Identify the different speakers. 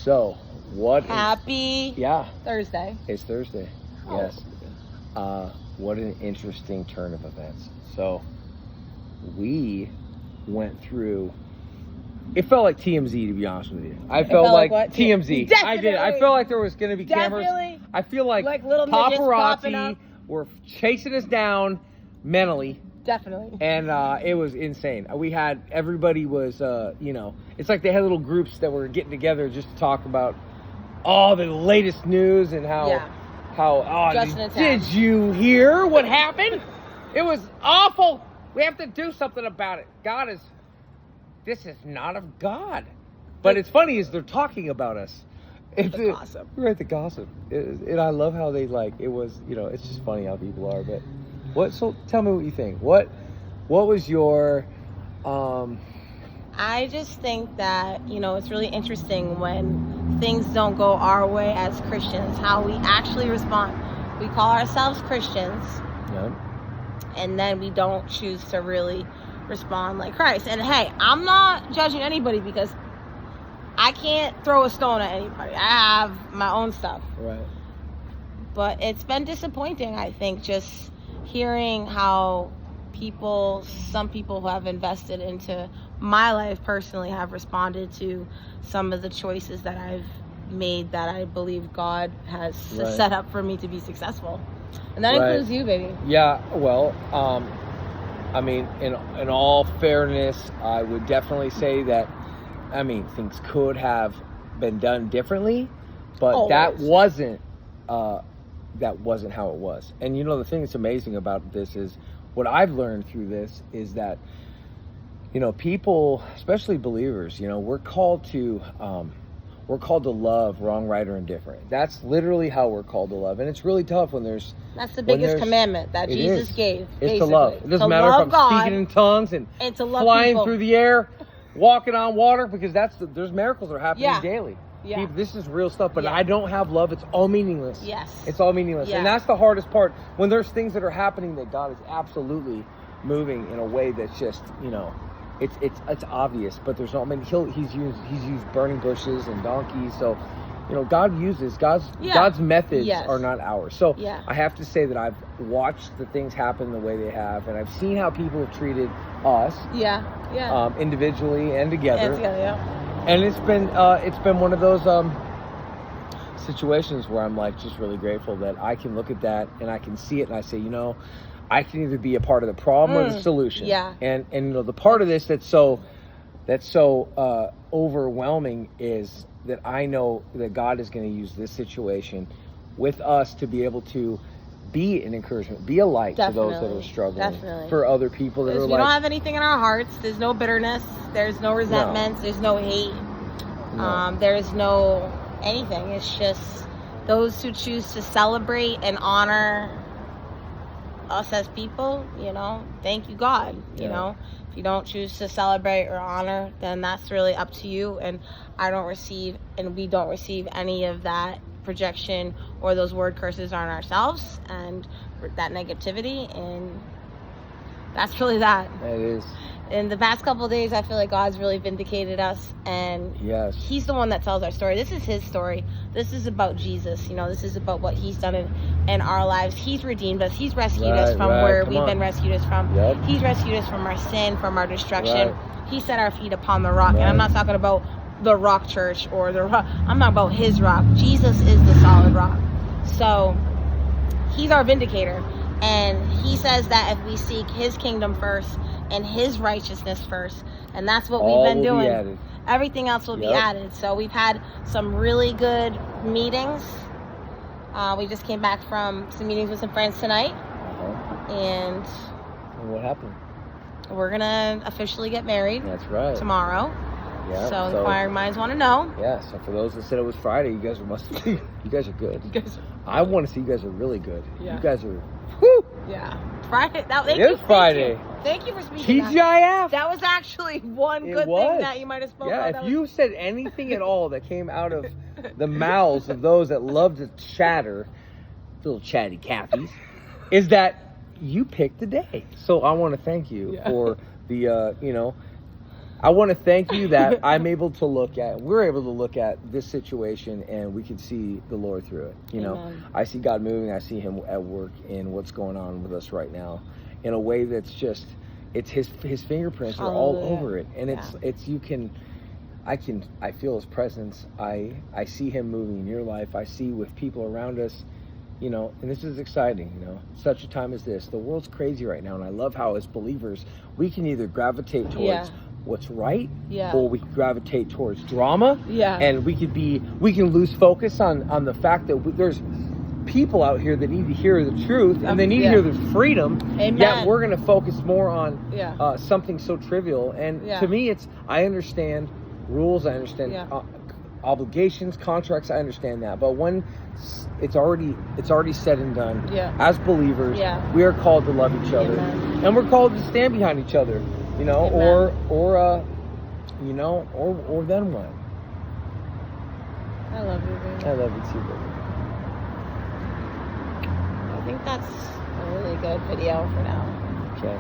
Speaker 1: So,
Speaker 2: Happy Thursday.
Speaker 1: It's Thursday.
Speaker 2: Oh.
Speaker 1: Yes. What an interesting turn of events. So, we went through. It felt like TMZ, to be honest with you. I felt like
Speaker 2: what?
Speaker 1: TMZ.
Speaker 2: Definitely.
Speaker 1: I did. I felt like there was going to be cameras.
Speaker 2: Definitely.
Speaker 1: I feel like
Speaker 2: little midgets popping
Speaker 1: paparazzi
Speaker 2: up.
Speaker 1: were chasing us down mentally.
Speaker 2: Definitely.
Speaker 1: And it was insane. Everybody was, it's like they had little groups that were getting together just to talk about all the latest news and did you hear what happened? It was awful. We have to do something about it. This is not of God. But it's funny is they're talking about us. It's
Speaker 2: the gossip.
Speaker 1: Right, the gossip. And I love how they it was, it's just funny how people are. But so tell me what you think. What was your,
Speaker 2: I just think that, it's really interesting when things don't go our way as Christians, how we actually respond. We call ourselves Christians.
Speaker 1: Yeah.
Speaker 2: And then we don't choose to really respond like Christ. And hey, I'm not judging anybody because I can't throw a stone at anybody. I have my own stuff.
Speaker 1: Right.
Speaker 2: But it's been disappointing, I think, just hearing how some people who have invested into my life personally have responded to some of the choices that I've made that I believe God has set up for me to be successful. And that includes you, baby.
Speaker 1: Yeah, well, I mean, in all fairness, I would definitely say that, things could have been done differently, but
Speaker 2: Always.
Speaker 1: that wasn't how it was. And the thing that's amazing about this is what I've learned through this is that, people, especially believers, we're called to love wrong, right, or indifferent. That's literally how we're called to love. And it's really tough when there's...
Speaker 2: That's the biggest commandment that Jesus gave.
Speaker 1: It's to love. It doesn't matter if I'm speaking in tongues and
Speaker 2: to love
Speaker 1: flying
Speaker 2: people.
Speaker 1: through the air, walking on water, because there's miracles that are happening daily.
Speaker 2: Yeah.
Speaker 1: This is real stuff, but I don't have love. It's all meaningless.
Speaker 2: Yes.
Speaker 1: It's all meaningless. Yeah. And that's the hardest part. When there's things that are happening that God is absolutely moving in a way that's just, it's obvious, but there's no, he's used burning bushes and donkeys. So, God uses God's methods are not ours. So I have to say that I've watched the things happen the way they have, and I've seen how people have treated us, individually and together. And it's been one of those situations where I'm just really grateful that I can look at that and I can see it and I say, I can either be a part of the problem or the solution. Yeah. And the part of this that's so overwhelming is that I know that God is going to use this situation with us to be able to be an encouragement, be a light to those that are struggling, for other people that are
Speaker 2: we don't have anything in our hearts. There's no bitterness. There's no resentments. There's no hate. No. There's no anything. It's just those who choose to celebrate and honor us as people, thank you, God. If you don't choose to celebrate or honor, then that's really up to you. And we don't receive any of that projection or those word curses on ourselves and that negativity. And that's really that.
Speaker 1: It is.
Speaker 2: In the past couple of days, I feel like God's really vindicated us, and He's the one that tells our story. This is His story. This is about Jesus. This is about what He's done in our lives. He's redeemed us. He's rescued us from where we've been rescued us from. Yep. He's rescued us from our sin, from our destruction. Right. He set our feet upon the rock. And I'm not talking about the rock church or the rock. I'm talking about His rock. Jesus is the solid rock. So He's our vindicator. And He says that if we seek His kingdom first and His righteousness first, and that's what we've been doing, everything else will be added. So we've had some really good meetings. We just came back from some meetings with some friends tonight. And
Speaker 1: what happened?
Speaker 2: We're gonna officially get married.
Speaker 1: That's right.
Speaker 2: Tomorrow.
Speaker 1: Yeah.
Speaker 2: So inquiring minds want to know.
Speaker 1: Yeah. So for those that said it was Friday, you guys are good. I want to see you guys are really good. Yeah. You guys are. Whew.
Speaker 2: Yeah. Friday.
Speaker 1: It is Friday.
Speaker 2: Thank you for speaking.
Speaker 1: TGIF.
Speaker 2: That was actually one good thing that you might have spoken about.
Speaker 1: Yeah, if you said anything at all that came out of the mouths of those that love to chatter, little chatty Cathy's, is that you picked the day. So I want to thank you for the, I want to thank you that we're able to look at this situation and we can see the Lord through it. You know, I see God moving. I see him at work in what's going on with us right now in a way that's just, it's his fingerprints are all over it. And I feel his presence. I see him moving in your life. I see with people around us, you know, and this is exciting, you know, such a time as this. The world's crazy right now. And I love how as believers, we can either gravitate towards what's right, or we can gravitate towards drama, and we can lose focus on the fact that there's people out here that need to hear the truth, and they need to hear the freedom.
Speaker 2: Amen.
Speaker 1: Yet we're going to focus more on something so trivial. And to me, I understand rules, I understand obligations, contracts, I understand that. But when it's already said and done, as believers, we are called to love each other, and we're called to stand behind each other. You know, or then what?
Speaker 2: I love you, baby.
Speaker 1: I love you too, baby.
Speaker 2: I think that's a really good video for now.
Speaker 1: Okay.